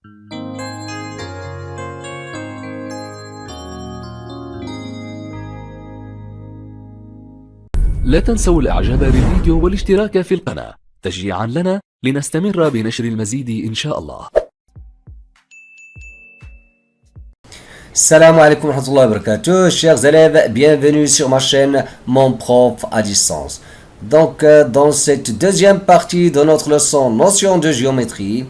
لا تنسوا الإعجاب بالفيديو والاشتراك في القناة تشجيعا لنا لنستمر بنشر المزيد إن شاء الله. Salam alaikum wa rahmatullahi wa barakatuh, chers élèves, bienvenue sur ma chaîne Mon Prof à distance. Donc, dans cette deuxième partie de notre leçon Notion de géométrie,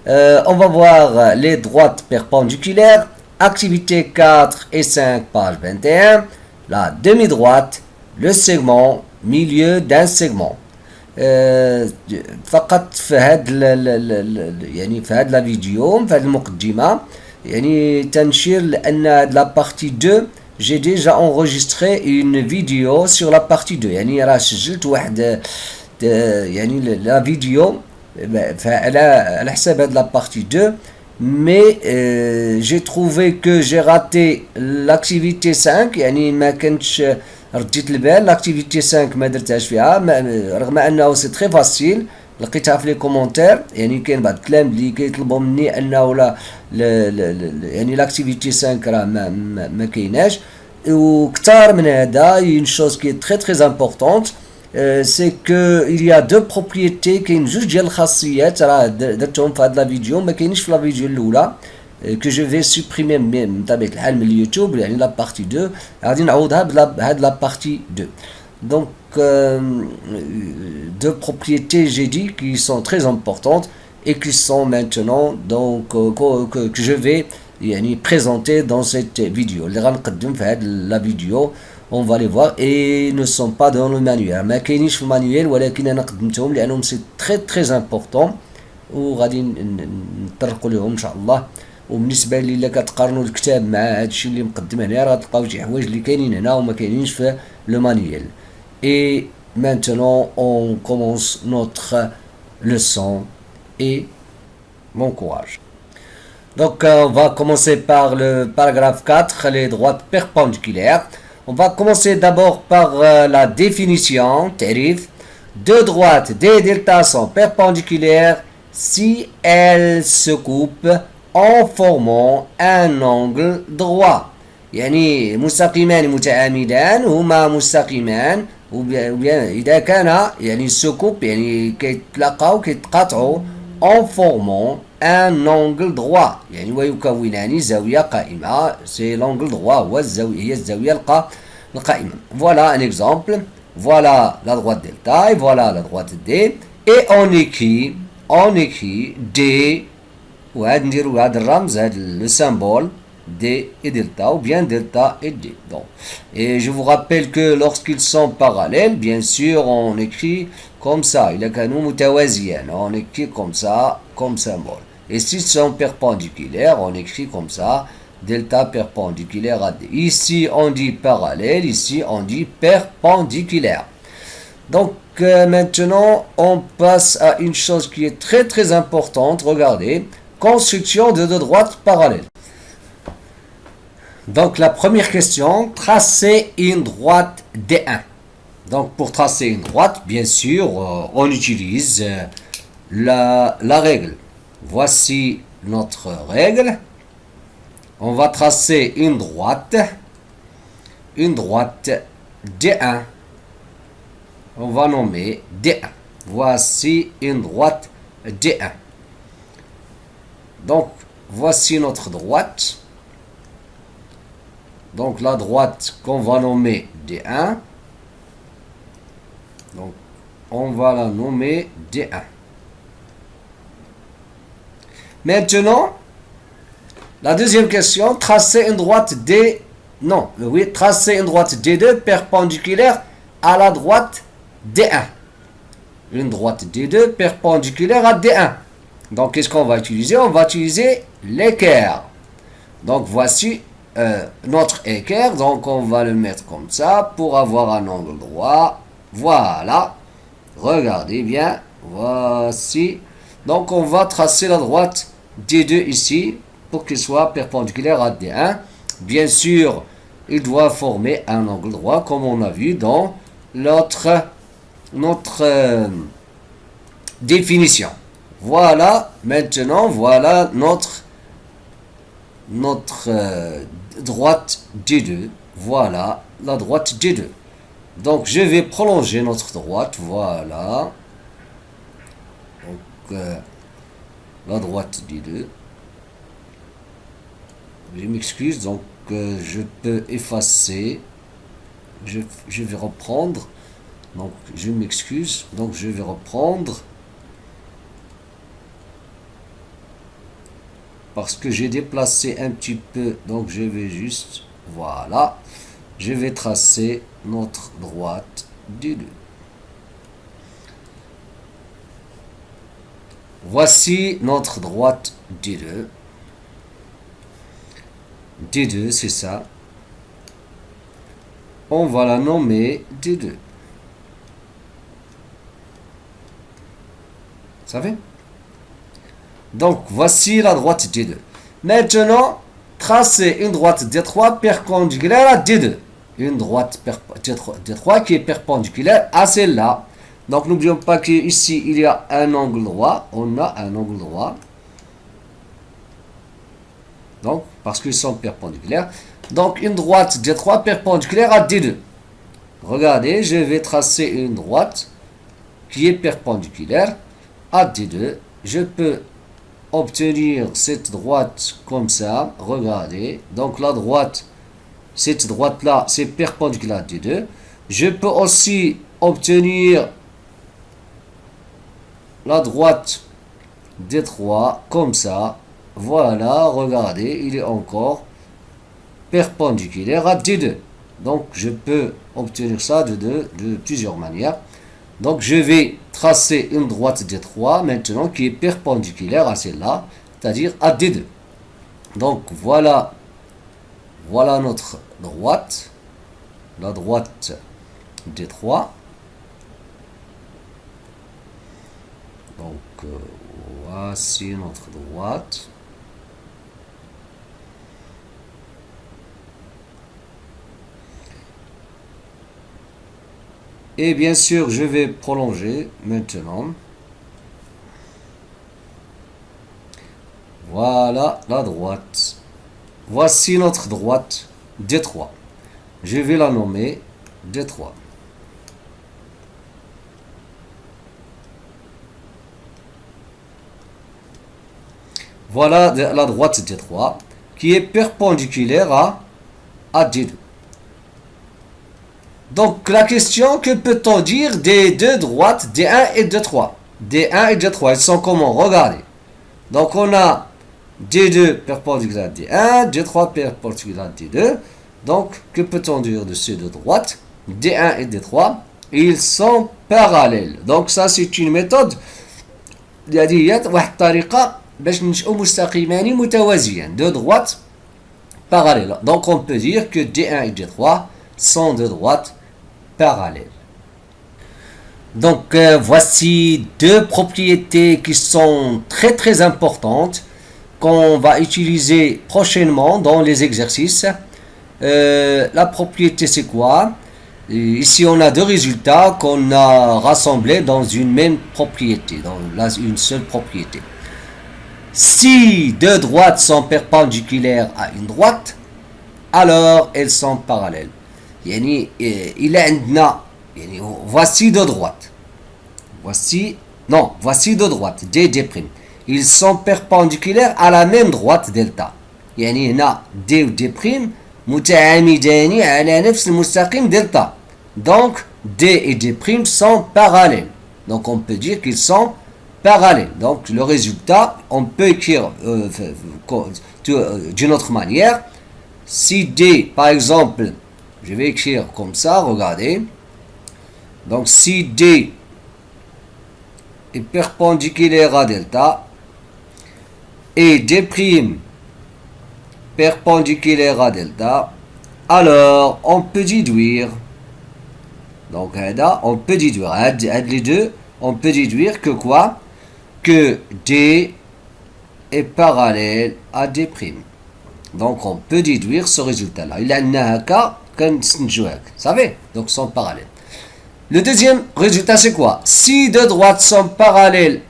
on va voir les droites perpendiculaires, activité 4 et 5, page 21, la demi-droite, le segment, milieu d'un segment. فقط في هاد يعني في هاد لا فيديو في هاد المقدمة يعني تنشير لأن هاد لا بارتي 2 j'ai déjà enregistré une vidéo sur la partie 2 يعني راه سجلت واحد يعني لا فيديو على حساب هاد لا بارتي 2 mais j'ai trouvé que j'ai raté l'activité 5 يعني ما كنتش رديت البال لاكتيفيتي 5 ما درتهاش فيها رغم انه سي تري فاسيل لقيتها في لي كومونتير يعني كاين بعض الكلام اللي كيطلبوا مني انه لا يعني لاكتيفيتي 5 راه ما كايناش وكثار من هذا une chose qui est très très importante c'est que il y a deux propriétés كاين جوج ديال الخاصيات راه درتهم في هذا لا فيديو ما كاينينش في لا فيديو الاولى que je vais supprimer بطبيعة الحال من اليوتيوب يعني لا بارتي 2 غادي نعوضها بهاد لا بارتي 2 donc deux propriétés j'ai dit qui sont très importantes et qui sont maintenant donc que je vais يعني présenter dans cette vidéo اللي غنقدم في هاد لا فيديو on va les voir et ne sont pas dans le manuel ما كاينينش في المانيوال ولكن انا قدمتهم لانهم سي très très important وغادي نطرقوا لهم ان شاء الله. وبالنسبه لي الا كتقارنوا الكتاب مع هادشي اللي مقدم هنا راه تلقاو شي حوايج اللي كاينين هنا وما كاينينش في لو مانيوال. Et maintenant on commence notre leçon et bon courage. Donc on va commencer par le paragraphe 4, les droites perpendiculaires. On va commencer d'abord par la définition, tarif. Deux droites D delta sont perpendiculaires si elles se coupent en formant un angle droit. يعني مستقيمان متعامدان هما مستقيمان إذا كان يعني سكوب يعني كيتلاقاو كيتقاطعوا en formant un angle droit يعني ويكونان زاوية قائمة c'est l'angle droit هو الزاوية هي الزاوية القائمة. Voilà un exemple. Voilà la droite delta et voilà la droite D et on écrit D وهاد نديرو هاد الرمز هاد le symbole D et delta ou bien delta et D. Donc, et je vous rappelle que lorsqu'ils sont parallèles, bien sûr, on écrit comme ça. Il a كانوا متوازيان. On écrit comme ça, comme symbole. Et s'ils sont perpendiculaires, on écrit comme ça, delta perpendiculaire à D. Ici, on dit parallèle. Ici, on dit perpendiculaire. Donc, maintenant, on passe à une chose qui est très très importante. Regardez, construction de deux droites parallèles. Donc la première question, tracer une droite D1. Donc pour tracer une droite, bien sûr, on utilise la règle. Voici notre règle. On va tracer une droite D1. On va nommer D1. Voici une droite D1. Donc voici notre droite. Donc la droite qu'on va nommer D1. Donc on va la nommer D1. Maintenant, la deuxième question, tracer une droite D. Non, oui, tracer une droite D2 perpendiculaire à la droite D1. Une droite D2 perpendiculaire à D1. Donc qu'est-ce qu'on va utiliser? On va utiliser l'équerre. Donc voici notre équerre, donc on va le mettre comme ça pour avoir un angle droit. Voilà, regardez bien, voici. Donc on va tracer la droite D2 ici pour qu'il soit perpendiculaire à D1. Bien sûr, il doit former un angle droit comme on a vu dans notre définition. Voilà, maintenant, voilà notre notre droite D2. Voilà la droite D2. Donc je vais prolonger notre droite. Voilà. Donc la droite D2. Je m'excuse, donc je peux effacer. Je vais reprendre. Donc je m'excuse. Donc je vais reprendre. Parce que j'ai déplacé un petit peu. Donc je vais juste. Voilà. Je vais tracer notre droite D2. Voici notre droite D2. D2, c'est ça. On va la nommer D2. Vous savez? Donc, voici la droite D2. Maintenant, tracez une droite D3 perpendiculaire à D2. Une droite D3 qui est perpendiculaire à celle-là. Donc, n'oublions pas qu'ici, il y a un angle droit. On a un angle droit. Donc, parce qu'ils sont perpendiculaires. Donc, une droite D3 perpendiculaire à D2. Regardez, je vais tracer une droite qui est perpendiculaire à D2. Je peux obtenir cette droite comme ça. Regardez. Donc, la droite, cette droite-là, c'est perpendiculaire à D2. Je peux aussi obtenir la droite D3 comme ça. Voilà, regardez, il est encore perpendiculaire à D2. Donc, je peux obtenir ça de plusieurs manières. Donc, je vais tracer une droite D3 maintenant qui est perpendiculaire à celle-là, c'est-à-dire à D2. Donc, voilà notre droite, la droite D3. Donc, voici notre droite. Et bien sûr, je vais prolonger maintenant. Voilà la droite. Voici notre droite D3. Je vais la nommer D3. Voilà la droite D3 qui est perpendiculaire à D2. Donc la question, que peut-on dire des deux droites D1 et D3? D1 et D3, ils sont comment? Regardez. Donc on a D2 perpendiculaire à D1, D3 perpendiculaire à D2. Donc que peut-on dire de ces deux droites? D1 et D3, ils sont parallèles. Donc ça c'est une méthode. Deux droites parallèles. Donc on peut dire que D1 et D3 sont deux droites parallèles. Donc voici deux propriétés qui sont très très importantes qu'on va utiliser prochainement dans les exercices. La propriété c'est quoi? Ici on a deux résultats qu'on a rassemblés dans une même propriété, dans une seule propriété. Si deux droites sont perpendiculaires à une droite, alors elles sont parallèles. Voici deux droites. Voici deux droites, D, D'. Ils sont perpendiculaires à la même droite delta. هنا D ou D' متعامدان على نفس المستقيم delta. Donc D et D' sont parallèles. Donc on peut dire qu'ils sont parallèles. Donc le résultat, on peut écrire d'une autre manière. Si D, par exemple, je vais écrire comme ça, regardez. Donc si D est perpendiculaire à delta et D' perpendiculaire à delta, alors on peut déduire. Donc on peut déduire. Les deux, on peut déduire que quoi? Que D est parallèle à D'. Donc on peut déduire ce résultat-là. Il a un cas comme vous savez. Donc sont parallèles. Le deuxième résultat c'est quoi? Si deux droites sont parallèles,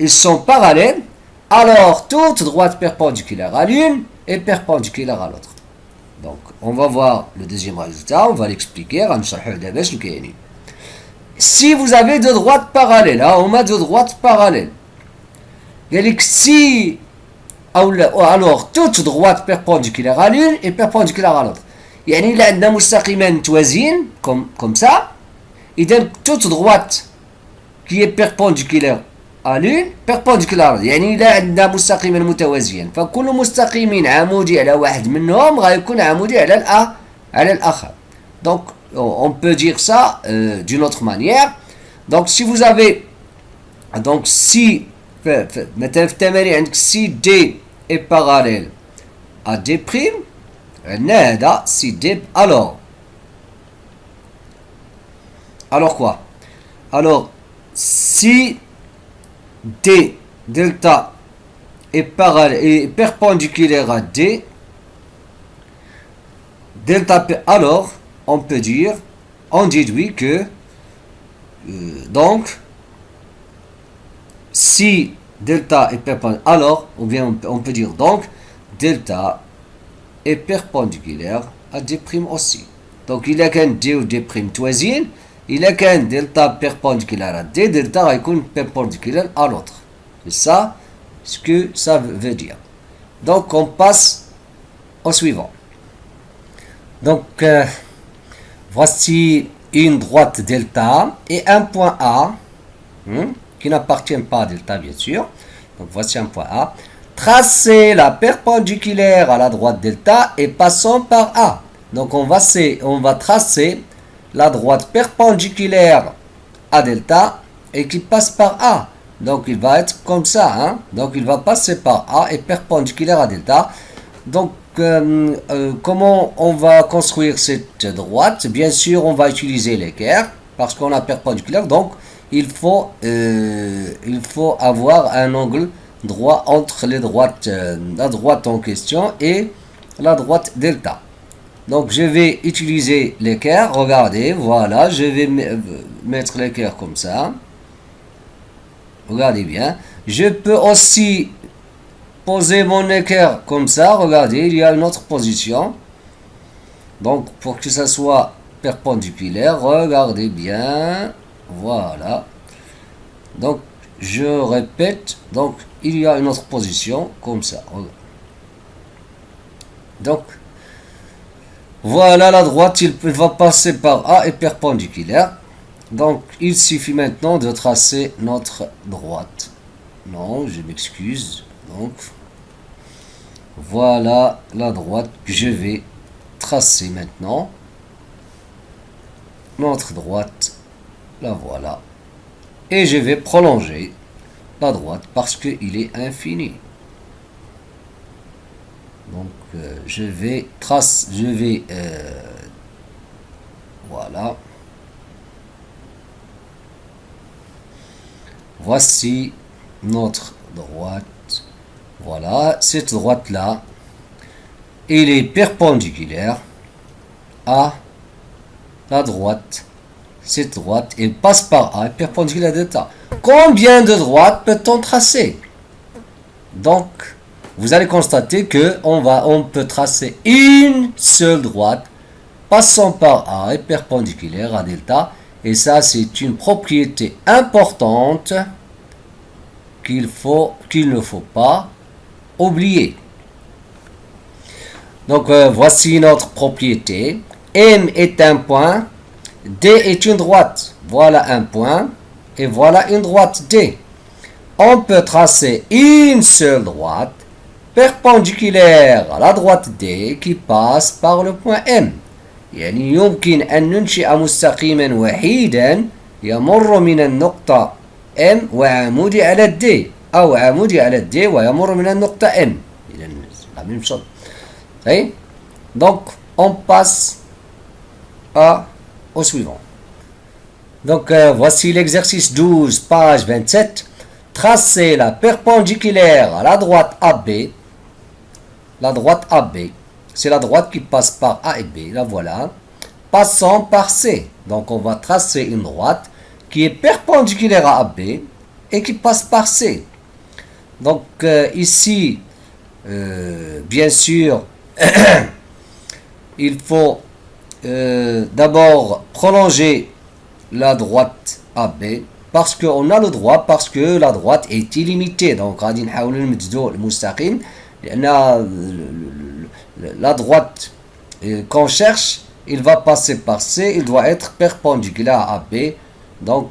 ils sont parallèles, alors toute droite perpendiculaire à l'une est perpendiculaire à l'autre. Donc, on va voir le deuxième résultat, on va l'expliquer. Si vous avez deux droites parallèles, on a deux droites parallèles. Si, alors toute droite perpendiculaire à l'une est perpendiculaire à l'autre. يعني إلا عندنا مستقيمين متوازيين comme ça, إذا toute droite qui est perpendiculaire à l'une perpendiculaire à l'autre. يعني إلا عندنا مستقيمين متوازيين فكل مستقيم عمودي على واحد منهم غيكون عمودي على الآخر. Donc on peut dire ça d'une autre manière. Donc si vous avez donc si مثلا في التمارين عندك si D est parallèle à D prime هذا si D alors quoi? Alors si D delta est perpendiculaire à D delta P, alors on peut dire, on déduit que donc si delta est perpendiculaire, alors, ou bien on peut dire donc delta est perpendiculaire à D' aussi. Donc il y a qu'un D ou D' توازين, il y a qu'un delta perpendiculaire à D, delta va être perpendiculaire à l'autre. C'est ça ce que ça veut dire. Donc on passe au suivant. Donc voici une droite delta et un point A qui n'appartient pas à delta bien sûr. Donc voici un point A. Tracez la perpendiculaire à la droite delta et passons par A. Donc on va tracer la droite perpendiculaire à delta et qui passe par A. Donc il va être comme ça. Donc il va passer par A et perpendiculaire à delta. Donc comment on va construire cette droite? Bien sûr on va utiliser l'équerre parce qu'on a perpendiculaire. Donc il faut avoir un angle droit entre les droites, la droite en question et la droite delta. Donc je vais utiliser l'équerre, regardez, voilà, je vais mettre l'équerre comme ça. Regardez bien. Je peux aussi poser mon équerre comme ça, regardez, il y a une autre position. Donc pour que ça soit perpendiculaire, regardez bien. Voilà. Donc je répète, donc il y a une autre position comme ça. Donc voilà la droite, il va passer par A et perpendiculaire. Donc il suffit maintenant de tracer notre droite. Non, je m'excuse. Donc voilà la droite que je vais tracer maintenant. Notre droite, la voilà. Et je vais prolonger la droite parce qu'il est infini. Donc je vais voilà. Voici notre droite. Voilà, cette droite-là, elle est perpendiculaire à la droite. Cette droite, elle passe par A, perpendiculaire à delta. Combien de droites peut-on tracer? Donc, vous allez constater que on peut tracer une seule droite passant par A et perpendiculaire à delta. Et ça, c'est une propriété importante qu'il ne faut pas oublier. Donc, voici notre propriété. M est un point, D est une droite. Voilà un point et voilà une droite D. On peut tracer une seule droite perpendiculaire à la droite D qui passe par le point M. يعني يمكن أن ننشئ مستقيما وحيدا يمر من النقطة M وعمودي على الD أو عمودي على الD ويمر من النقطة M. La même chose. Donc on passe au suivant. Donc voici l'exercice 12, page 27. Tracez la perpendiculaire à la droite AB. La droite AB, c'est la droite qui passe par A et B, la voilà. Passant par C. Donc on va tracer une droite qui est perpendiculaire à AB et qui passe par C. Donc ici, bien sûr, il faut d'abord prolonger la droite AB parce qu'on a le droit, parce que la droite est illimitée. Donc غادي نحاولوا نمددوا المستقيم لأن la droite qu'on cherche, il va passer par C, il doit être perpendiculaire à B. Donc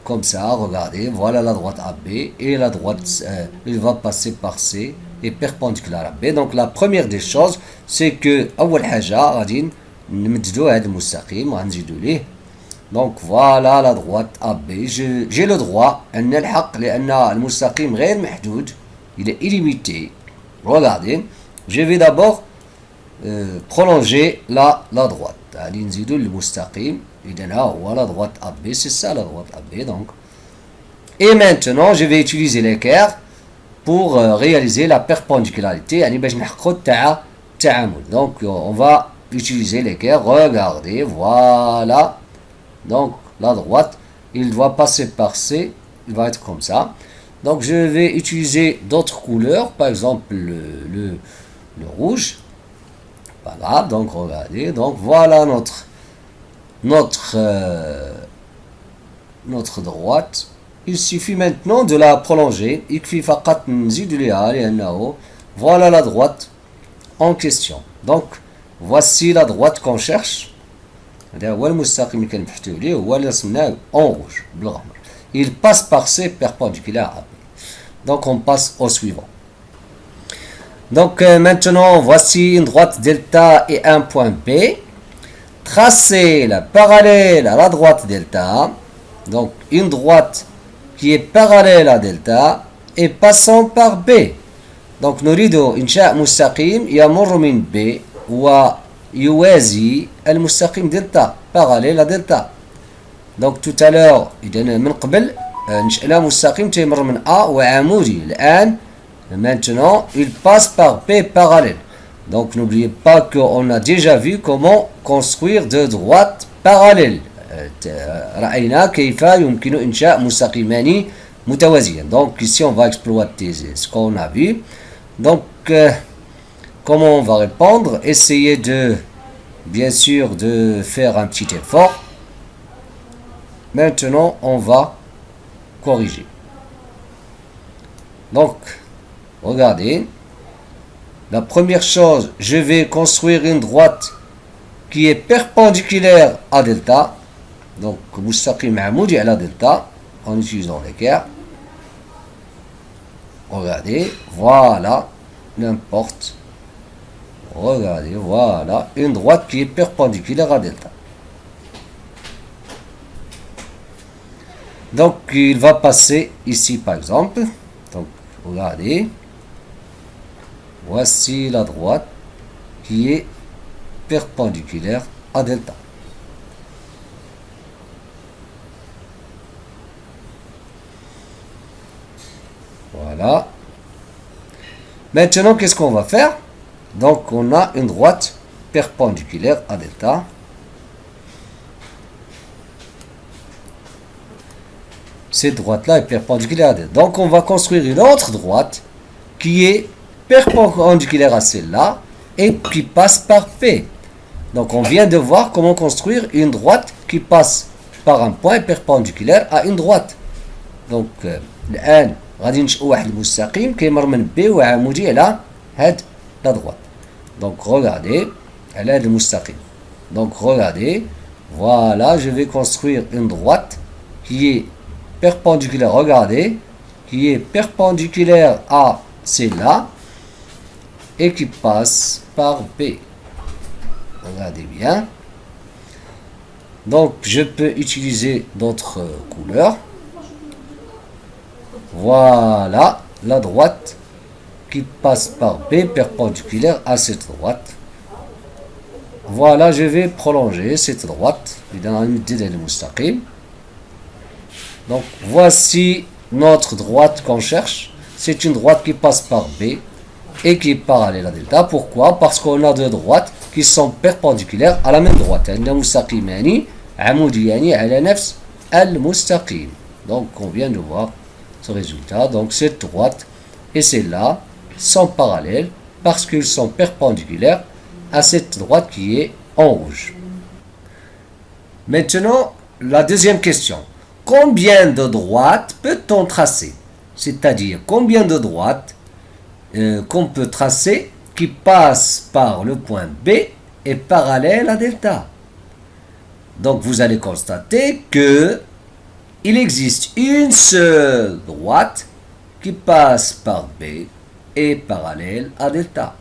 comme ça, regardez, voilà la droite AB et la droite, il va passer par C et perpendiculaire à B. Donc la première des choses, c'est que أول حاجة غادي نمددوا هذا المستقيم وغنزيدوا ليه. Donc voilà la droite AB. J'ai le droit أن نلحق لأن المستقيم غير محدود, il est illimité. Regardez, je vais d'abord prolonger la droite. غادي نزيدوا للمستقيم. إذن ها هو la droite AB, c'est ça la droite AB donc. Et maintenant je vais utiliser l'équerre pour réaliser la perpendicularité, يعني باش نحققوا التعامد. Donc on va utiliser l'équerre, regardez, voilà. Donc la droite, il doit passer par C, il va être comme ça. Donc je vais utiliser d'autres couleurs, par exemple le rouge. Pas grave, donc regardez, donc voilà notre droite. Il suffit maintenant de la prolonger. يكفي فقط نزيد ليها لأنه voilà la droite en question. Donc voici la droite qu'on cherche. هذا هو المستقيم اللي كنبحثوا عليه, هو اللي رسمناه en rouge بالأحمر. Il passe par C perpendiculaire à B. Donc on passe au suivant. Donc maintenant voici une droite delta et un point B. Tracez la parallèle à la droite delta. Donc une droite qui est parallèle à delta et passant par B. Donc نريد إنشاء مستقيم يمر من B ويوازي المستقيم دلتا parallèle à delta. Donc tout à l'heure إذا من قبل نشأنا مستقيم تيمر من A وعمودي. الآن maintenant il passe par B parallèle. Donc n'oubliez pas qu'on a déjà vu comment construire deux droites parallèles. رأينا كيف يمكن إنشاء مستقيمان متوازيين. Donc ici on va exploiter ce qu'on a vu. Donc comment on va répondre? Essayez de bien sûr de faire un petit effort. Maintenant on va corriger. Donc regardez, la première chose, je vais construire une droite qui est perpendiculaire à delta. Donc مستقيم عمودي على delta en utilisant l'équerre. Regardez, voilà, n'importe. Regardez, voilà, une droite qui est perpendiculaire à delta. Donc il va passer ici par exemple. Donc regardez, voici la droite qui est perpendiculaire à delta. Voilà. Maintenant, qu'est-ce qu'on va faire? Donc, on a une droite perpendiculaire à delta. Cette droite-là est perpendiculaire à delta. Donc, on va construire une autre droite qui est perpendiculaire à celle-là et qui passe par P. Donc, on vient de voir comment construire une droite qui passe par un point perpendiculaire à une droite. Donc, الآن غادي نشأو واحد المستقيم كيمر من بي وعمودي على هاد لا droite. Donc regardez على هاد المستقيم. Donc regardez, voilà, je vais construire une droite qui est perpendiculaire, regardez, qui est perpendiculaire à celle-là et qui passe par B. Regardez bien. Donc je peux utiliser d'autres couleurs. Voilà la droite qui passe par B perpendiculaire à cette droite. Voilà, je vais prolonger cette droite. Donc voici notre droite qu'on cherche. C'est une droite qui passe par B et qui est parallèle à delta. Pourquoi? Parce qu'on a deux droites qui sont perpendiculaires à la même droite. عموديان على نفس المستقيم. Donc on vient de voir ce résultat. Donc cette droite et celle-là sont parallèles parce qu'ils sont perpendiculaires à cette droite qui est en rouge. Maintenant, la deuxième question. Combien de droites peut-on tracer? C'est-à-dire, combien de droites qu'on peut tracer qui passent par le point B et parallèle à delta? Donc, vous allez constater que il existe une seule droite qui passe par B et parallèle à delta.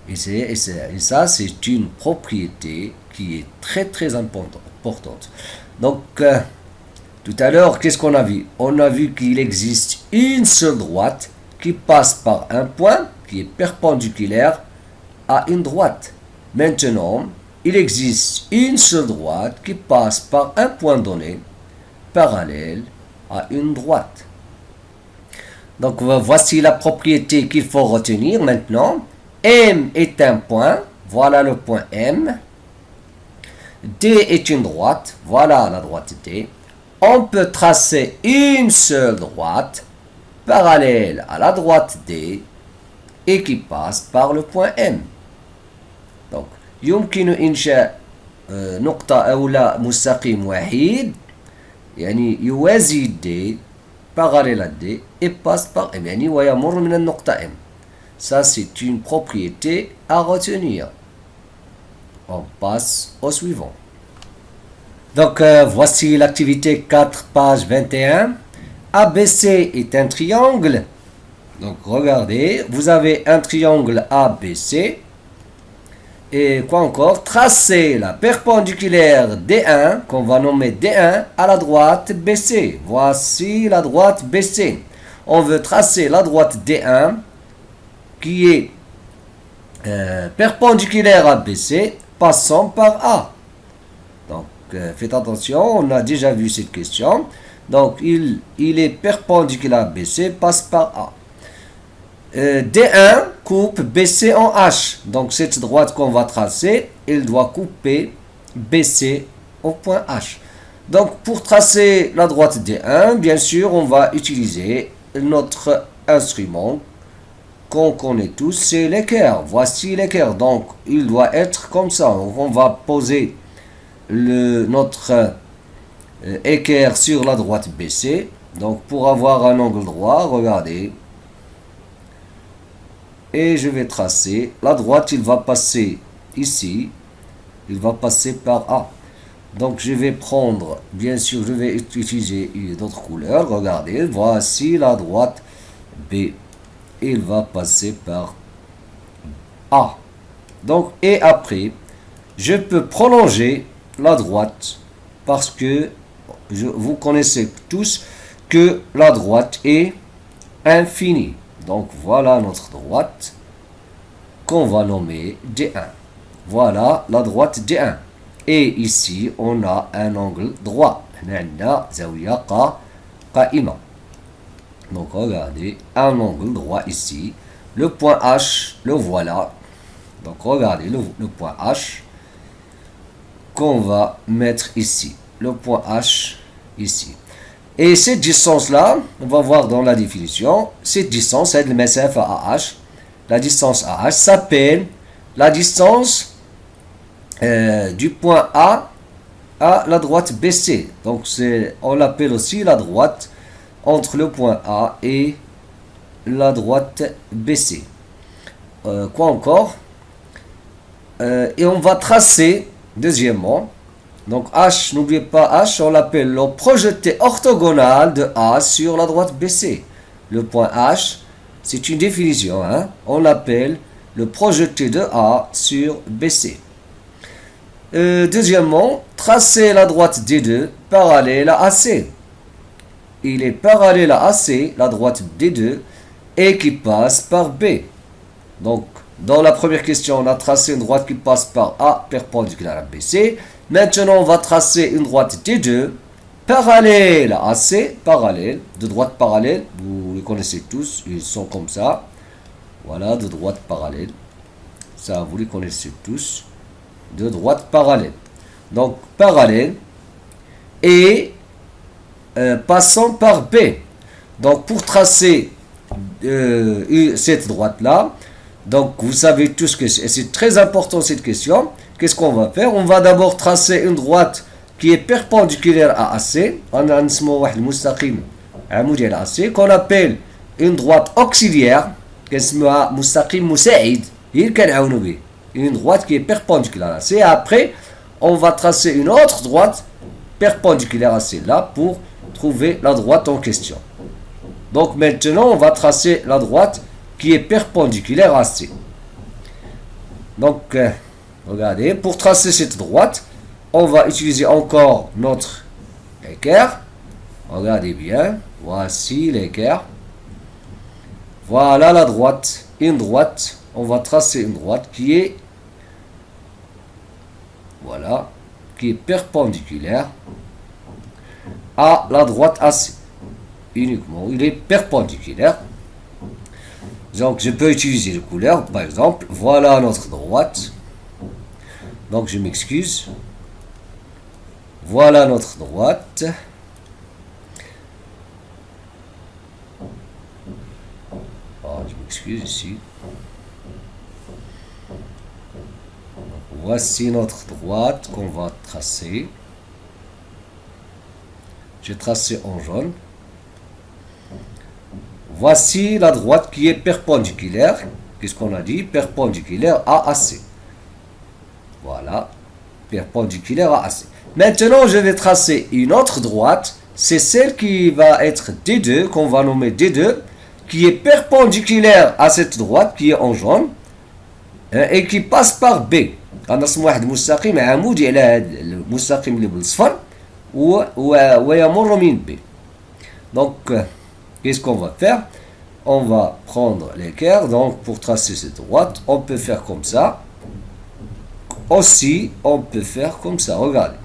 Et ça, c'est une propriété qui est très très importante. Donc, tout à l'heure, qu'est-ce qu'on a vu? On a vu qu'il existe une seule droite qui passe par un point qui est perpendiculaire à une droite. Maintenant, il existe une seule droite qui passe par un point donné parallèle à une droite. Donc, voici la propriété qu'il faut retenir maintenant. M est un point, voilà le point M. D est une droite, voilà la droite D. On peut tracer une seule droite parallèle à la droite D et qui passe par le point M. Donc, يمكن إنشاء نقطة أولى مستقيم وحيد يعني يوازي D parallèle à D et passe par M يعني ويمر من النقطة M. Ça, c'est une propriété à retenir. On passe au suivant. Donc, voici l'activité 4, page 21. ABC est un triangle. Donc, regardez, vous avez un triangle ABC. Et quoi encore? Tracez la perpendiculaire D1, qu'on va nommer D1, à la droite BC. Voici la droite BC. On veut tracer la droite D1 qui est perpendiculaire à BC, passant par A. Donc, faites attention, on a déjà vu cette question. Donc, il est perpendiculaire à BC, passe par A. D1 coupe BC en H. Donc, cette droite qu'on va tracer, elle doit couper BC au point H. Donc, pour tracer la droite D1, bien sûr, on va utiliser notre instrument qu'on connaît tous, c'est l'équerre. Voici l'équerre. Donc, il doit être comme ça. Donc, on va poser notre équerre sur la droite BC. Donc, pour avoir un angle droit, regardez. Et je vais tracer. La droite, il va passer ici. Il va passer par A. Donc, je vais prendre, bien sûr, je vais utiliser d'autres couleurs. Regardez, voici la droite B. Il va passer par A. Donc, et après, je peux prolonger la droite parce que vous connaissez tous que la droite est infinie. Donc, voilà notre droite qu'on va nommer D1. Voilà la droite D1. Et ici, on a un angle droit. Donc, regardez, un angle droit ici. Le point H, le voilà. Donc, regardez le point H qu'on va mettre ici. Le point H ici. Et cette distance-là, on va voir dans la définition, cette distance, c'est le مسافة AH. La distance AH s'appelle la distance du point A à la droite BC. Donc, on l'appelle aussi la droite entre le point A et la droite BC. Quoi encore? Et on va tracer, deuxièmement, donc H, n'oubliez pas H, on l'appelle le projeté orthogonal de A sur la droite BC. Le point H, c'est une définition, hein? On l'appelle le projeté de A sur BC. Deuxièmement, tracer la droite D2 parallèle à AC. Il est parallèle à AC, la droite D2, et qui passe par B. Donc, dans la première question, on a tracé une droite qui passe par A perpendiculaire à BC. Maintenant, on va tracer une droite D2 parallèle à AC, parallèle, de droite parallèle. Vous les connaissez tous, ils sont comme ça. Voilà, de droite parallèle. Ça, vous les connaissez tous. De droite parallèle. Donc, parallèle et passant par B. Donc pour tracer cette droite-là, donc vous savez tous que c'est très important cette question. Qu'est-ce qu'on va faire? On va d'abord tracer une droite qui est perpendiculaire à AC. On a AC qu'on appelle une droite auxiliaire. Une droite qui est perpendiculaire à AC. Après, on va tracer une autre droite perpendiculaire à celle-là pour trouver la droite en question. Donc maintenant, on va tracer la droite qui est perpendiculaire à C. Donc, regardez, pour tracer cette droite, on va utiliser encore notre équerre. Regardez bien, voici l'équerre. Voilà la droite, une droite. On va tracer une droite qui est, voilà, qui est perpendiculaire à la droite AC. Uniquement, il est perpendiculaire. Donc je peux utiliser les couleurs, par exemple, voilà notre droite. Donc je m'excuse. Voilà notre droite. Je m'excuse ici. Donc, voici notre droite qu'on va tracer. J'ai tracé en jaune. Voici la droite qui est perpendiculaire. Qu'est-ce qu'on a dit? Perpendiculaire à AC. Voilà. Perpendiculaire à AC. Maintenant, je vais tracer une autre droite. C'est celle qui va être D2, qu'on va nommer D2, qui est perpendiculaire à cette droite qui est en jaune et qui passe par B. غنرسم واحد مستقيم عمودي على هذا المستقيم اللي بالصفر ويمر من B. Donc, qu'est-ce qu'on va faire? On va prendre l'équerre. Donc, pour tracer cette droite, on peut faire comme ça. Aussi, on peut faire comme ça. Regardez.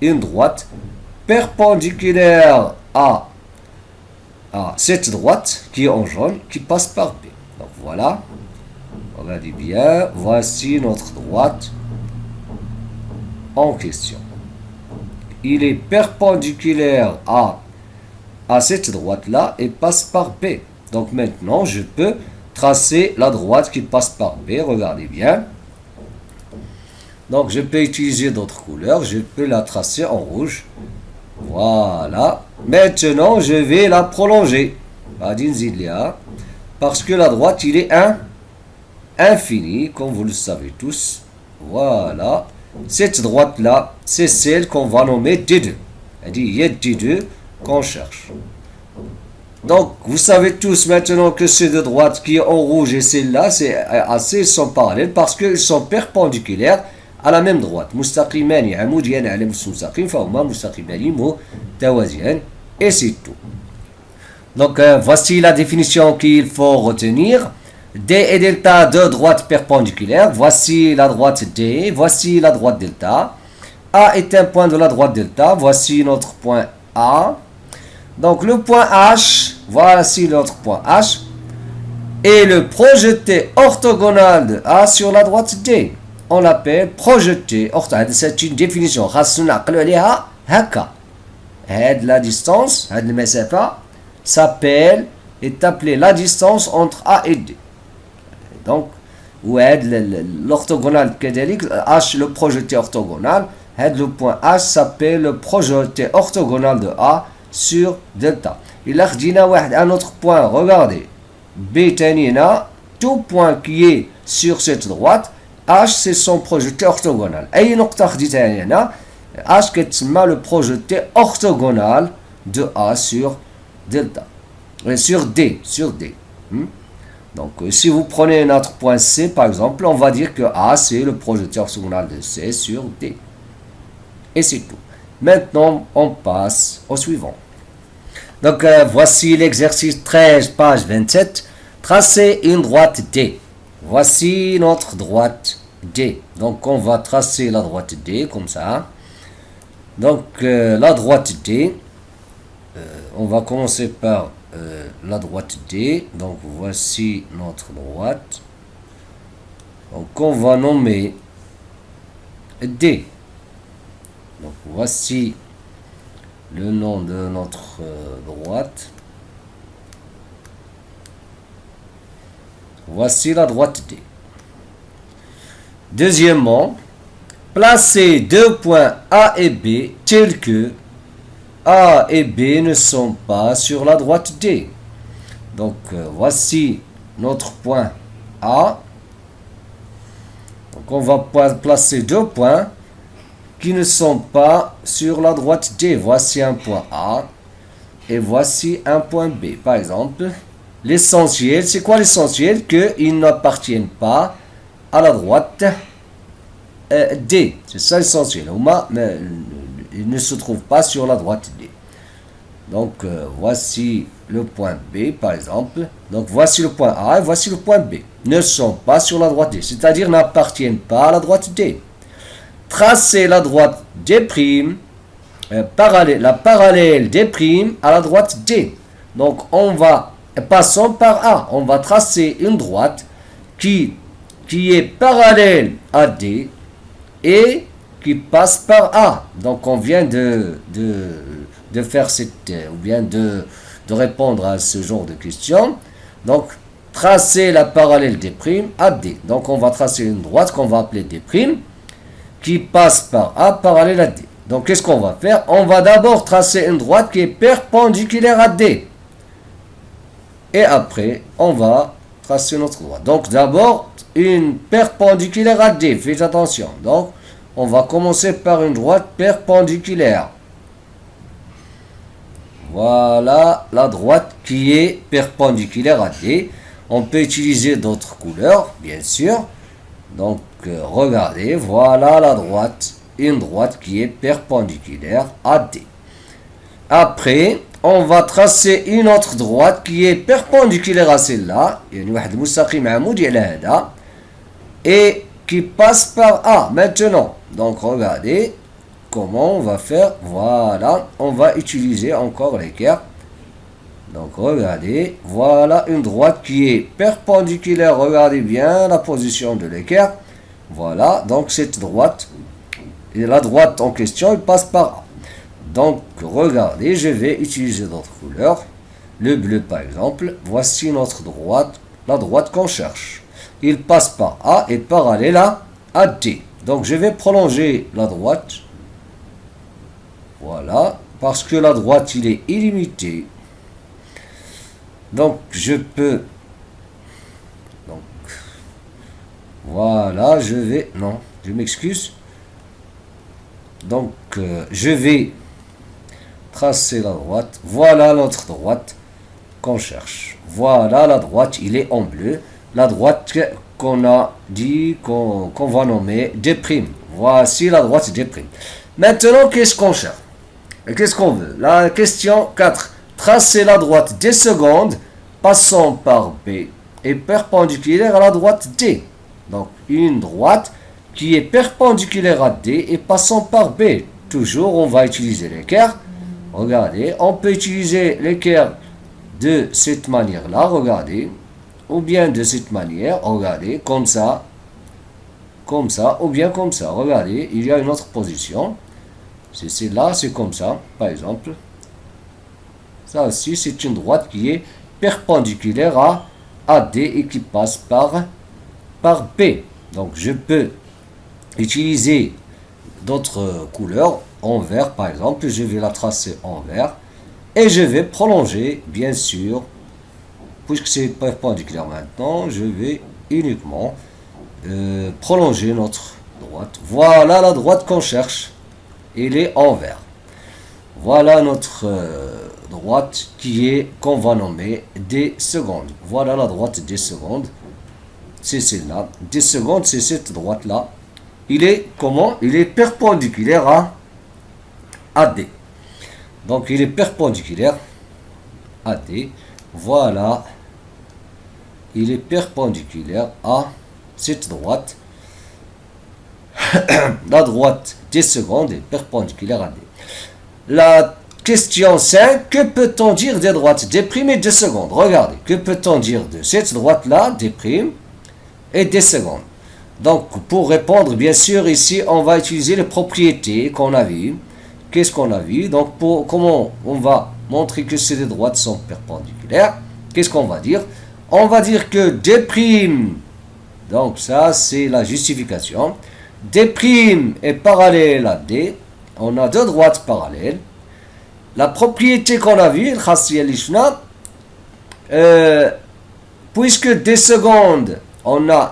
Une droite perpendiculaire à cette droite qui est en jaune, qui passe par B. Donc, voilà. Regardez bien. Voici notre droite en question. Il est perpendiculaire à cette droite-là et passe par B. Donc maintenant, je peux tracer la droite qui passe par B. Regardez bien. Donc je peux utiliser d'autres couleurs. Je peux la tracer en rouge. Voilà. Maintenant, je vais la prolonger. Parce que la droite, il est infini, comme vous le savez tous. Voilà. Cette droite-là, c'est celle qu'on va nommer D2. Il y a D2 qu'on cherche. Donc, vous savez tous maintenant que ces deux droites qui est en rouge et celle-là, ils sont parallèles parce qu'ils sont perpendiculaires à la même droite. مستقيمان عموديان على مستقيم فهما مستقيمان متوازيان et c'est tout. Donc, voici la définition qu'il faut retenir. D et delta, deux droites perpendiculaires. Voici la droite D, voici la droite delta. A est un point de la droite delta. Voici notre point A. Donc le point H, voici notre point H. Et le projeté orthogonal de A sur la droite D. On l'appelle projeté orthogonal. C'est une définition. La distance, est appelée la distance entre A et D. Donc, l'orthogonal H, le projeté orthogonal, le point H s'appelle le projeté orthogonal de A sur delta. Il a un autre point, regardez. B tanina, tout point qui est sur cette droite, H c'est son projeté orthogonal. Et H qui est le projeté orthogonal de A sur delta. Sur D. Donc, si vous prenez notre point C, par exemple, on va dire que A, c'est le projeté orthogonal de C sur D. Et c'est tout. Maintenant, on passe au suivant. Donc, voici l'exercice 13, page 27. Tracez une droite D. Voici notre droite D. Donc, on va tracer la droite D, comme ça. Donc, la droite D, on va commencer par la droite D. Donc voici notre droite. Donc on va nommer D. Donc voici le nom de notre droite. Voici la droite D. Deuxièmement, placez deux points A et B tels que A et B ne sont pas sur la droite D. Donc, voici notre point A. Donc, on va placer deux points qui ne sont pas sur la droite D. Voici un point A et voici un point B. Par exemple, l'essentiel, c'est quoi l'essentiel? Qu'ils n'appartiennent pas à la droite D. C'est ça l'essentiel. Mais il ne se trouve pas sur la droite D. Donc, voici le point B, par exemple. Donc, voici le point A et voici le point B. Ne sont pas sur la droite D, c'est-à-dire n'appartiennent pas à la droite D. Tracez la droite D', la parallèle D' à la droite D. Donc, passons par A. On va tracer une droite qui est parallèle à D et qui passe par A. Donc, on vient de faire ou bien de répondre à ce genre de questions. Donc, tracer la parallèle D' à D. Donc, on va tracer une droite qu'on va appeler D' qui passe par A parallèle à D. Donc, qu'est-ce qu'on va faire? On va d'abord tracer une droite qui est perpendiculaire à D. Et après, on va tracer notre droite. Donc, d'abord, une perpendiculaire à D. Faites attention. Donc, on va commencer par une droite perpendiculaire. Voilà la droite qui est perpendiculaire à D. On peut utiliser d'autres couleurs, bien sûr. Donc, regardez, voilà la droite. Une droite qui est perpendiculaire à D. Après, on va tracer une autre droite qui est perpendiculaire à celle-là. Et qui passe par A. Maintenant, donc regardez comment on va faire. Voilà, on va utiliser encore l'équerre. Donc regardez, voilà une droite qui est perpendiculaire. Regardez bien la position de l'équerre. Voilà, donc cette droite, et la droite en question, elle passe par A. Donc regardez, je vais utiliser d'autres couleurs. Le bleu par exemple. Voici notre droite, la droite qu'on cherche. Il passe par A et parallèle à D. Donc je vais prolonger la droite. Voilà, parce que la droite, il est illimité. Donc je peux... Donc, voilà, je vais... Non, je m'excuse. Donc je vais tracer la droite. Voilà notre droite qu'on cherche. Voilà la droite, il est en bleu. La droite qu'on a dit qu'on va nommer D'. Voici la droite D'. Maintenant, qu'est-ce qu'on cherche? Qu'est-ce qu'on veut? La question 4. Tracer la droite D secondes passant par B et perpendiculaire à la droite D. Donc, une droite qui est perpendiculaire à D et passant par B. Toujours, on va utiliser l'équerre. Regardez, on peut utiliser l'équerre de cette manière-là, regardez. Ou bien de cette manière, regardez, comme ça, ou bien comme ça. Regardez, il y a une autre position. C'est celle-là, c'est comme ça, par exemple. Ça aussi, c'est une droite qui est perpendiculaire à D et qui passe par B. Donc, je peux utiliser d'autres couleurs. En vert, par exemple, je vais la tracer en vert. Et je vais prolonger, bien sûr, puisque c'est perpendiculaire maintenant, je vais uniquement prolonger notre droite. Voilà la droite qu'on cherche. Elle est en vert. Voilà notre droite qu'on va nommer D secondes. Voilà la droite D secondes. C'est celle-là. D secondes, c'est cette droite-là. Il est comment? Il est perpendiculaire à D. Donc, il est perpendiculaire à D. Voilà. Il est perpendiculaire à cette droite. La droite D secondes est perpendiculaire à D. La question 5. Que peut-on dire des droites D' et D secondes? Regardez. Que peut-on dire de cette droite-là, D' et D secondes? Donc, pour répondre, bien sûr, ici, on va utiliser les propriétés qu'on a vues. qu'est-ce qu'on a vu? Donc, comment on va montrer que ces deux droites sont perpendiculaires? Qu'est-ce qu'on va dire? On va dire que D', donc ça c'est la justification, D' est parallèle à D, on a deux droites parallèles. La propriété qu'on a vue, puisque D seconde,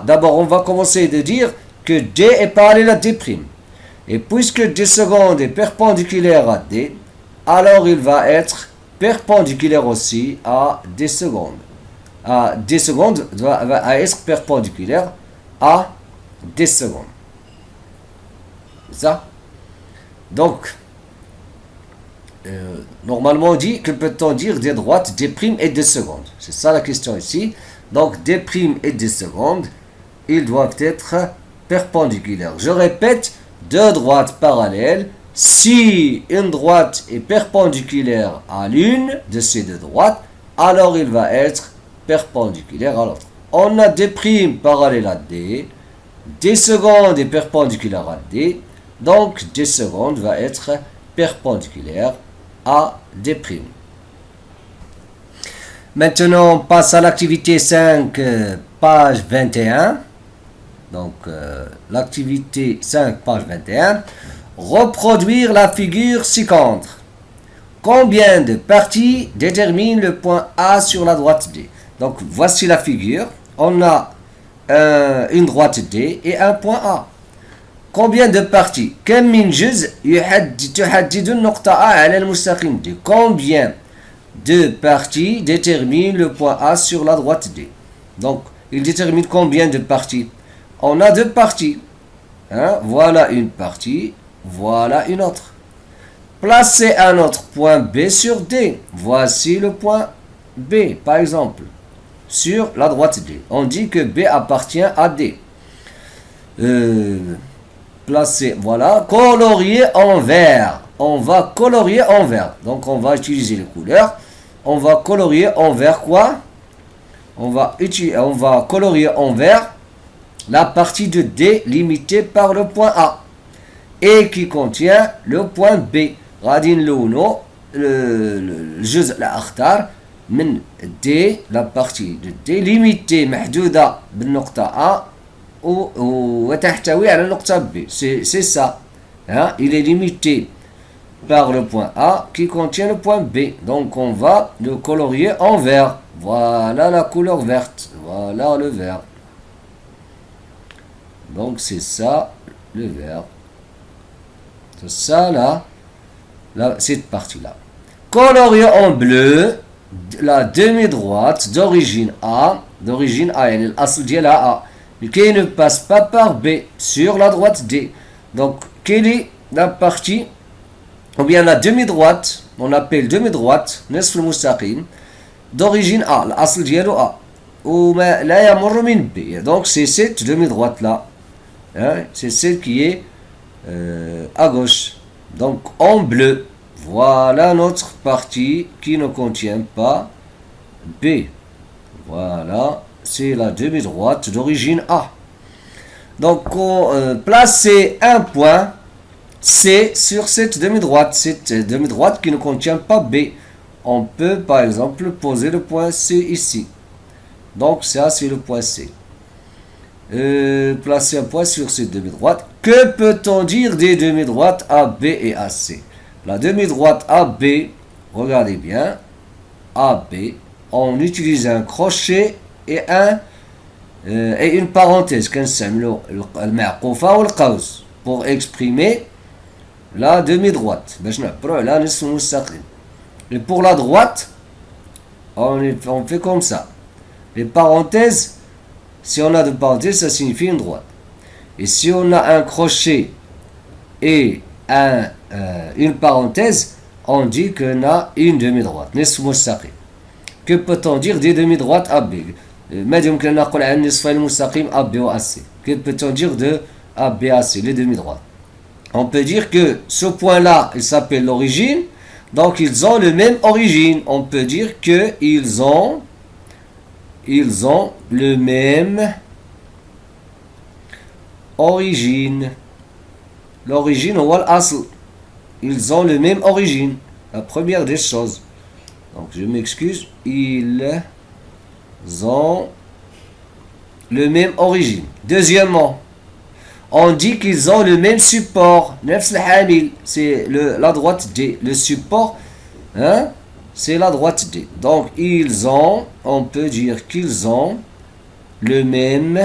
d'abord on va commencer de dire que D est parallèle à D'. Et puisque D seconde est perpendiculaire à D, alors il va être perpendiculaire aussi à D seconde. D seconde va être perpendiculaire à D seconde. C'est ça? Donc, normalement on dit, que peut-on dire des droites D' et D seconde? C'est ça la question ici. Donc D' et D seconde, ils doivent être perpendiculaires. Je répète, deux droites parallèles. Si une droite est perpendiculaire à l'une de ces deux droites, alors il va être perpendiculaire à l'autre. On a D' parallèle à D, D seconde est perpendiculaire à D, donc D seconde va être perpendiculaire à D'. Maintenant, on passe à l'activité 5, page 21. Donc, l'activité 5, page 21. Reproduire la figure ci-contre. Combien de parties détermine le point A sur la droite D? Donc, voici la figure. On a une droite D et un point A. Combien de parties? كم من جزء تحدد النقطة A على المستقيم D? Combien de parties détermine le point A sur la droite D? Donc, il détermine combien de parties? On a deux parties. Voilà une partie, voilà une autre. Placez un autre point B sur D. Voici le point B, par exemple, sur la droite D. On dit que B appartient à D. Placez, voilà, colorier en vert. On va colorier en vert. Donc, on va utiliser les couleurs. On va colorier en vert quoi? On va colorier en vert la partie de D limitée par le point A et qui contient le point B. غادي نلونو الجزء الأخضر من D, la partie de D limitée محدودة بالنقطة A وتحتوي على نقطة B. C'est ça. Il est limité par le point A qui contient le point B. Donc on va le colorier en vert. Voilà la couleur verte. Voilà le vert. Donc c'est ça le vert. C'est ça là, cette partie-là. Colorier en bleu la demi-droite d'origine A, يعني الأصل ديالها A, mais qui ne passe pas par B sur la droite D. Donc quelle est la partie, ou bien la demi-droite, on appelle demi-droite, نصف المستقيم, d'origine A, الأصل ديالو A, وما لا يمر من B. Donc c'est cette demi-droite là. C'est celle qui est à gauche. Donc en bleu, voilà notre partie qui ne contient pas B. Voilà, c'est la demi-droite d'origine A. Donc placez un point C sur cette demi-droite qui ne contient pas B. On peut par exemple poser le point C ici. Donc ça c'est le point C. Placer un point sur cette demi-droite. Que peut-on dire des demi-droites AB et AC? La demi-droite AB, regardez bien, AB, on utilise un crochet et une parenthèse pour exprimer la demi-droite. Et pour la droite, on fait comme ça. Les parenthèses, si on a de parenthèses, ça signifie une droite. Et si on a un crochet et une parenthèse, on dit qu'on a une demi-droite. Que peut-on dire des demi-droites AB? Que peut-on dire de AB, AC, les demi-droites? On peut dire que ce point-là, il s'appelle l'origine, donc ils ont le même origine. On peut dire qu'ils ont le même origine. L'origine هو الأصل. ils ont le même origine. La première des choses. Donc je m'excuse, ils ont le même origine. Deuxièmement, on dit qu'ils ont le même support. C'est la droite D. Le support, hein, c'est la droite D. Donc ils ont, on peut dire qu'ils ont le même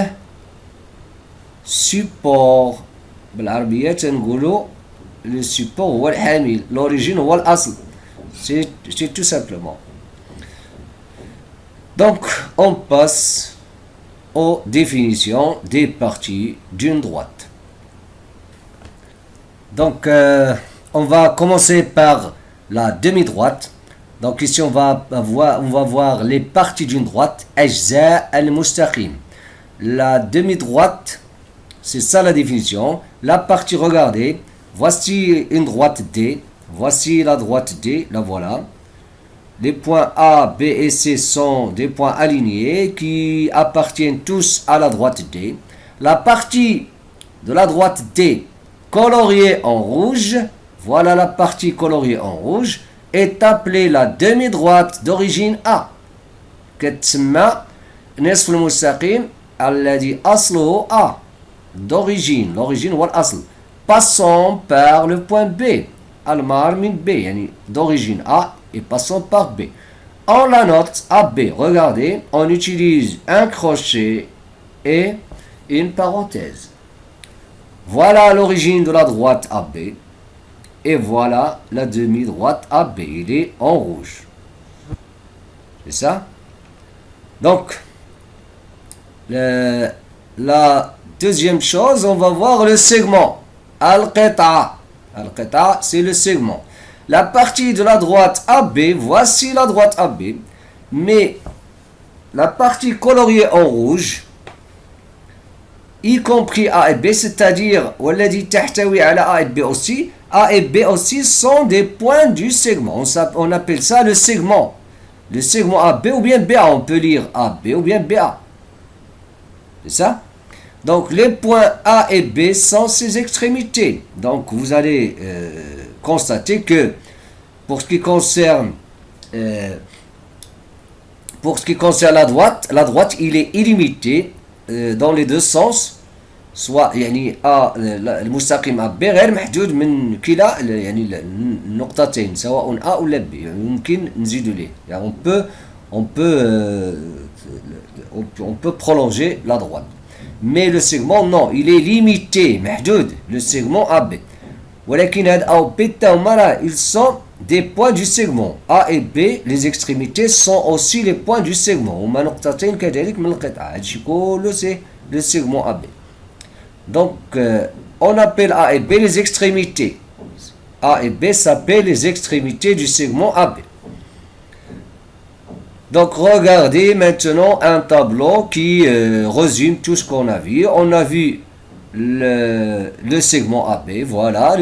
support. بالعربية تنقولوا le support هو الحامل. L'origine هو الأصل. C'est tout simplement. Donc on passe aux définitions des parties d'une droite. Donc on va commencer par la demi-droite. Donc ici on va voir les parties d'une droite. أجزاء المستقيم. La demi-droite, c'est ça la définition. La partie, regardez, voici une droite D. Voici la droite D, la voilà. Les points A, B et C sont des points alignés qui appartiennent tous à la droite D. La partie de la droite D coloriée en rouge, voilà la partie coloriée en rouge, est appelée la demi-droite d'origine A. كتسمى نصف المستقيم الذي أصله A. D'origine, l'origine ou l'asl. Passons par le point B. Al-mar min B, yani d'origine A et passons par B. On la note AB. Regardez, on utilise un crochet et une parenthèse. Voilà l'origine de la droite AB. Et voilà la demi-droite AB. Il est en rouge. C'est ça? Donc, la deuxième chose, on va voir le segment. Al-Qita. Al-Qita, c'est le segment. La partie de la droite AB, voici la droite AB. Mais la partie coloriée en rouge, y compris A et B, c'est-à-dire والذي تحتوي على A et B aussi, A et B aussi sont des points du segment. On appelle ça le segment. Le segment AB ou bien BA. On peut lire AB ou bien BA. C'est ça? Donc les points A et B sont ses extrémités. Donc vous allez constater que pour ce qui concerne la droite il est illimité dans les deux sens. soit يعني المستقيم A B غير محدود من كلا يعني النقطتين سواء A ولا B. يمكن نزيد ليه. يعني on peut prolonger la droite. Mais le segment, non, il est limité, محدود, le segment AB. ولكن هاد A و B ils sont des points du segment. A et B, les extrémités sont aussi les points du segment. هما نقطتين كذلك من القطعة. هادشي كله c'est le segment AB. Donc, on appelle A et B les extrémités. A et B s'appellent les extrémités du segment AB. Donc regardez maintenant un tableau qui résume tout ce qu'on a vu. On a vu le segment AB, voilà,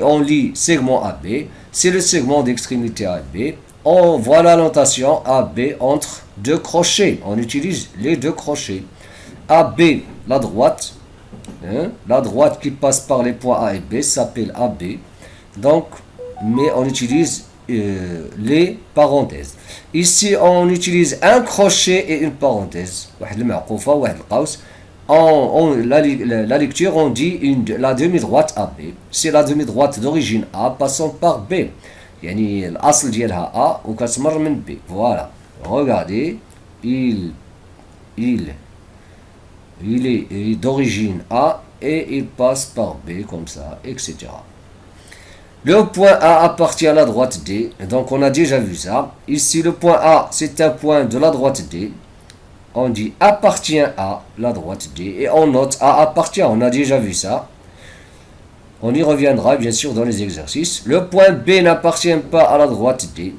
on lit segment AB, c'est le segment d'extrémité AB. On voit la notation AB entre deux crochets, on utilise les deux crochets. AB, la droite qui passe par les points A et B s'appelle AB. Donc, mais on utilise les parenthèses. Ici on utilise un crochet et une parenthèse. La lecture on dit la demi-droite AB. C'est la demi-droite d'origine A passant par B. يعني الأصل ديالها A وكتمر من B. Voilà. Regardez, il est d'origine A et il passe par B comme ça, etc. Le point A appartient à la droite D, donc on a déjà vu ça. Ici le point A c'est un point de la droite D. On dit appartient à la droite D et on note A appartient, on a déjà vu ça. On y reviendra bien sûr dans les exercices. Le point B n'appartient pas à la droite D.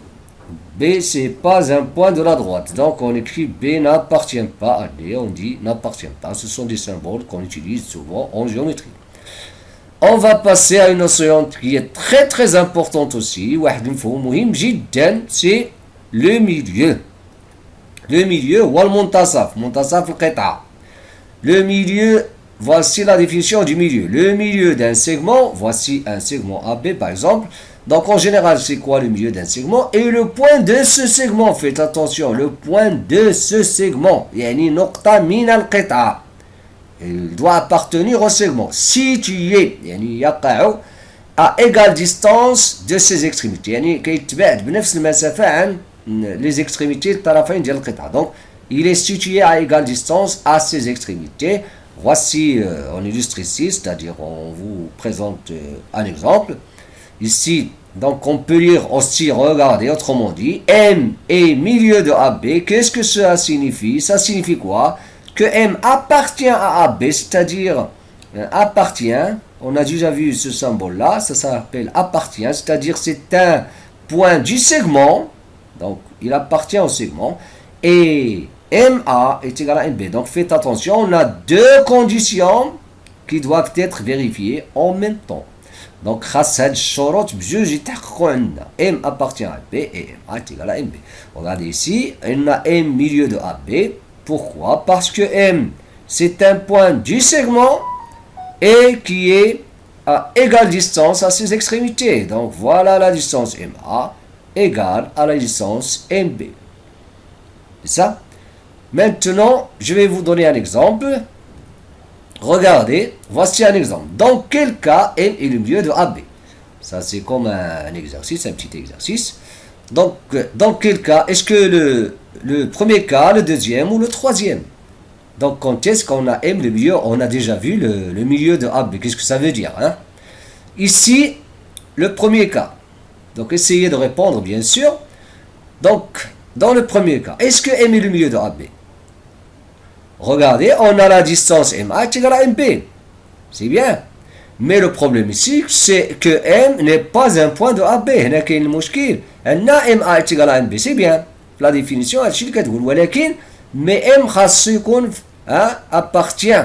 B c'est pas un point de la droite, donc on écrit B n'appartient pas à D, on dit n'appartient pas. Ce sont des symboles qu'on utilise souvent en géométrie. On va passer à une notion qui est très très importante aussi. C'est le milieu. Le milieu, le milieu, le milieu voici la définition du milieu. Le milieu d'un segment, voici un segment AB par exemple. Donc en général, c'est quoi le milieu d'un segment? Et le point de ce segment, faites attention, le point de ce segment, يعني نقطة من القطعة. Il doit appartenir au segment. Situé, يعني يقع à égale distance de ses extrémités. يعني كيتباعد بنفس المسافة عن les extrémités الطرفين ديال القطعة. Donc il est situé à égale distance à ses extrémités. Voici, on illustre ici, c'est-à-dire on vous présente un exemple. Ici, donc on peut lire aussi, regardez, autrement dit, M est milieu de AB. Qu'est-ce que ça signifie? Ça signifie quoi? Que M appartient à AB, c'est-à-dire appartient. On a déjà vu ce symbole-là, ça s'appelle appartient, c'est-à-dire c'est un point du segment. Donc il appartient au segment. Et MA est égal à MB. Donc faites attention, on a deux conditions qui doivent être vérifiées en même temps. Donc خاص هاد الشروط بجوج يتحققوا عندنا. M appartient à B et MA est égal à MB. Regardez ici, on a M milieu de AB. Pourquoi? Parce que M c'est un point du segment et qui est à égale distance à ses extrémités. Donc voilà la distance MA égale à la distance MB. C'est ça? Maintenant, je vais vous donner un exemple. Regardez, voici un exemple. Dans quel cas M est le milieu de AB? Ça, c'est comme un exercice, un petit exercice. Donc, dans quel cas? Est-ce que le premier cas, le deuxième ou le troisième? Donc, quand est-ce qu'on a M le milieu? On a déjà vu le milieu de AB. Qu'est-ce que ça veut dire, hein? Ici, le premier cas. Donc, essayez de répondre, bien sûr. Donc, dans le premier cas, est-ce que M est le milieu de AB? Regardez, on a la distance MA est égale à MB. C'est bien. Mais le problème ici, c'est que M n'est pas un point de AB. هنا كاين المشكل. أن MA est égal à MB. C'est bien. La définition, هادشي اللي كتقول. ولكن mais M خاصو يكون appartient.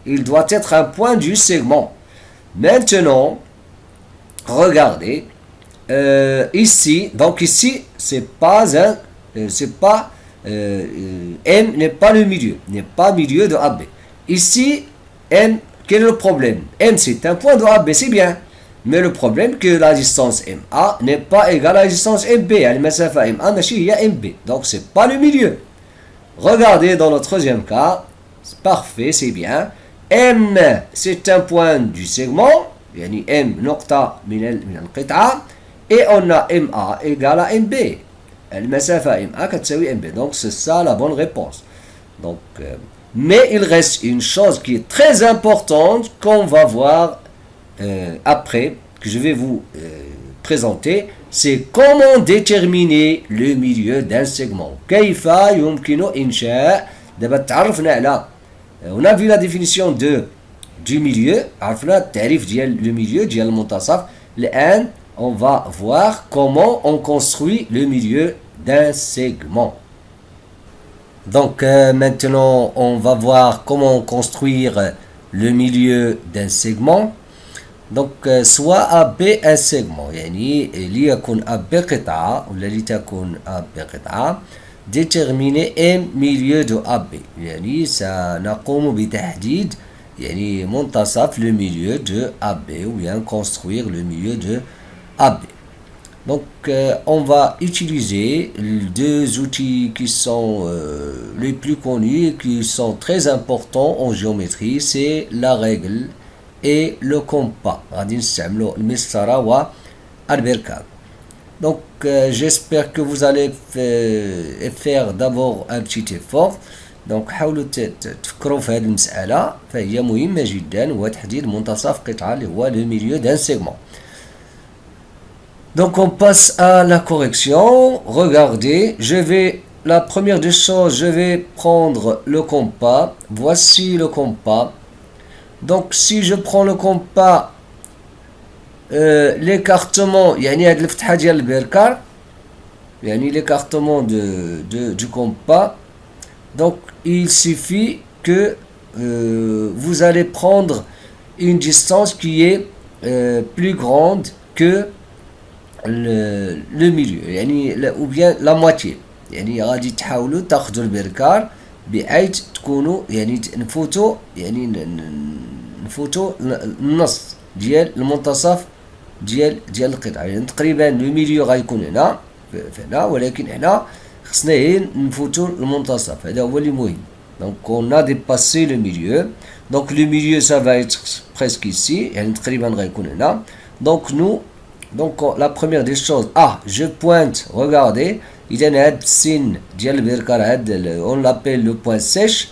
Il doit être un point du segment. Maintenant, regardez. Ici, donc ici, c'est pas M n'est pas le milieu, n'est pas milieu de AB. Ici, M, quel est le problème? M c'est un point de AB, c'est bien. Mais le problème que la distance MA n'est pas égale à la distance MB. المسافة MA ماشي هي MB. Donc c'est pas le milieu. Regardez dans le troisième cas. C'est parfait, c'est bien. M c'est un point du segment. يعني M نقطة من القطعة. Et on a MA égale à MB. المسافة MA كتساوي MB. Donc c'est ça la bonne réponse. Donc, mais il reste une chose qui est très importante qu'on va voir après, que je vais vous présenter, c'est comment déterminer le milieu d'un segment. كيف يمكن إنشاء دابا تعرفنا على on a vu la définition du milieu, عرفنا التعريف ديال le milieu ديال المنتصف. الآن on va voir comment on construit le milieu d'un segment. Donc maintenant on va voir comment construire le milieu d'un segment. Donc soit AB un segment يعني ليكن AB قطعة ولا لتكن AB قطعة. Déterminer M milieu de AB يعني سنقوم بتحديد يعني منتصف le milieu de AB ou bien construire le milieu de AB. Donc on va utiliser deux outils qui sont les plus connus et qui sont très importants en géométrie, c'est la règle et le compas. غادي نستعملوا المسطرة والبركان. Donc j'espère que vous allez faire d'abord un petit effort. Donc حاولوا تفكروا في هذه المسألة فهي مهمة جدا وهو تحديد منتصف قطعة اللي هو le milieu d'un segment. Donc on passe à la correction. Regardez, la première des choses, je vais prendre le compas. Voici le compas. Donc si je prends le compas, l'écartement, يعني هاد الفتحة ديال البركار, يعني l'écartement du compas. Donc il suffit que vous allez prendre une distance qui est plus grande que le milieu يعني ou bien la moitié يعني غادي تحاولوا تاخذوا البركار بحيث تكونوا يعني نفوتوا يعني نفوتوا النص ديال المنتصف ديال القطعه. يعني تقريبا لو ميليو غيكون هنا هنا، ولكن حنا خصنا غير نفوتوا المنتصف، هذا هو اللي مهم. دونك on a dépassé le milieu. Donc le milieu ça va être presque ici, يعني تقريبا غيكون هنا. Donc nous, donc la première des choses, je pointe, regardez, إذا هاد السين ديال البركار هاد on l'appelle le point sèche.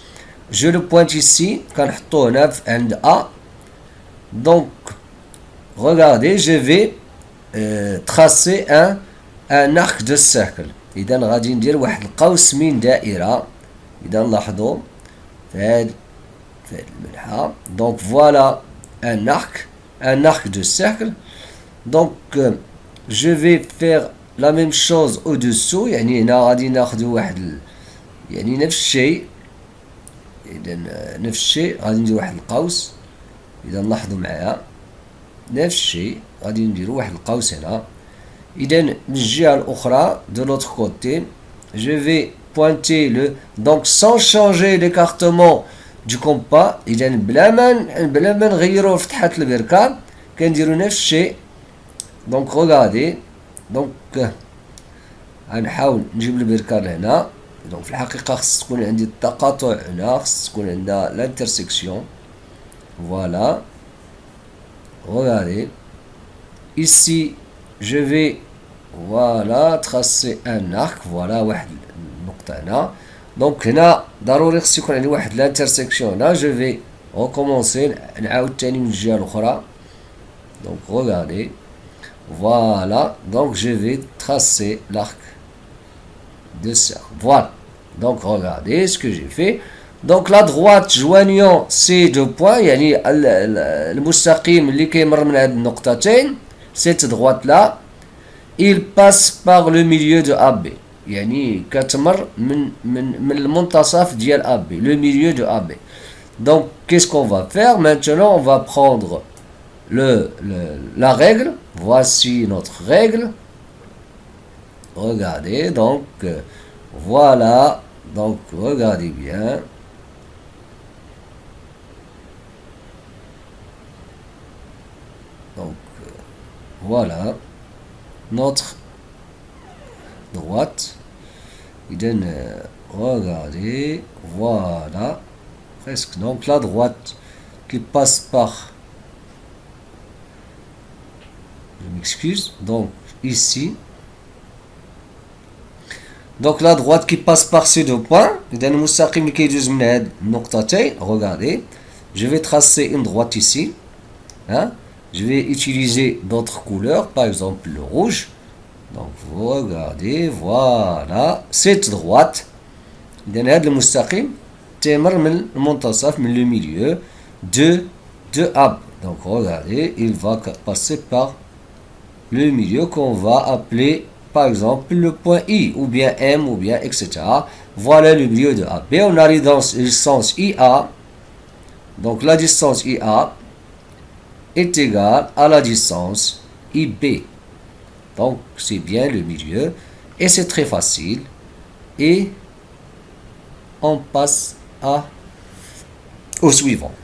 Je le pointe ici, كنحطوه هنا عند A. Donc regardez, je vais tracer un arc de cercle. إذا غادي ندير واحد القوس من دائرة. إذا نلاحظوا في هاد الملحة. Donc voilà un arc de cercle. Donc je vais faire la même chose au-dessous. يعني هنا غادي ناخدو واحد يعني نفس الشيء. إذا نفس الشيء غادي ندير واحد القوس. إذا نلاحظوا معايا نفس الشيء غادي نديرو واحد القوس هنا. إذا من الجهة الأخرى de l'autre côté je vais pointer le, donc sans changer l'écartement du compas. إذا بلا ما نغيرو فتحة البركان كنديرو نفس الشيء. donc regardez, donc غنحاول نجيب البركان لهنا. donc في الحقيقة خص تكون عندي التقاطع هنا، خص تكون عندنا l'intersection. voilà, regardez ici je vais voilà tracer un arc. voilà واحد النقطة هنا. donc هنا ضروري خص يكون عندي واحد l'intersection هنا. je vais recommencer نعاود تاني من الجهة الأخرى. donc regardez, voilà, donc je vais tracer l'arc de cercle. voilà, donc regardez ce que j'ai fait. donc la droite joignant ces deux points يعني المستقيم اللي كيمر من هاد النقطتين cette droite là il passe par le milieu de AB. يعني كتمر من المنتصف ديال AB, le milieu de AB. donc qu'est-ce qu'on va faire maintenant? on va prendre la règle. voici notre règle. regardez, donc voilà, donc regardez bien. donc voilà notre droite. إذن regardez, voilà presque. donc la droite qui passe par, je m'excuse, donc ici, donc la droite qui passe par ces deux points. إذن المستقيم اللي كيدوز من هاد النقطتين. regardez, je vais tracer une droite ici, hein. je vais utiliser d'autres couleurs, par exemple le rouge. donc regardez, voilà cette droite. إذن هاد المستقيم تمر من المنتصف من le milieu de AB. donc regardez, il va passer par le milieu qu'on va appeler par exemple le point I ou bien M ou bien etc. voilà le milieu de AB. on a la distance IA. donc la distance IA est égale à la distance IB. donc c'est bien le milieu et c'est très facile. et on passe au suivant.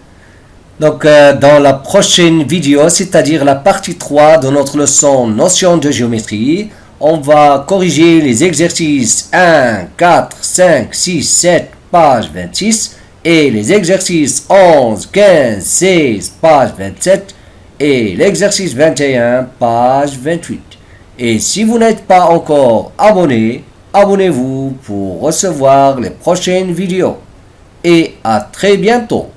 donc dans la prochaine vidéo, c'est-à-dire la partie 3 de notre leçon notion de géométrie, on va corriger les exercices 1, 4, 5, 6, 7, page 26 et les exercices 11, 15, 16, page 27 et l'exercice 21, page 28. Et si vous n'êtes pas encore abonné, abonnez-vous pour recevoir les prochaines vidéos. Et à très bientôt.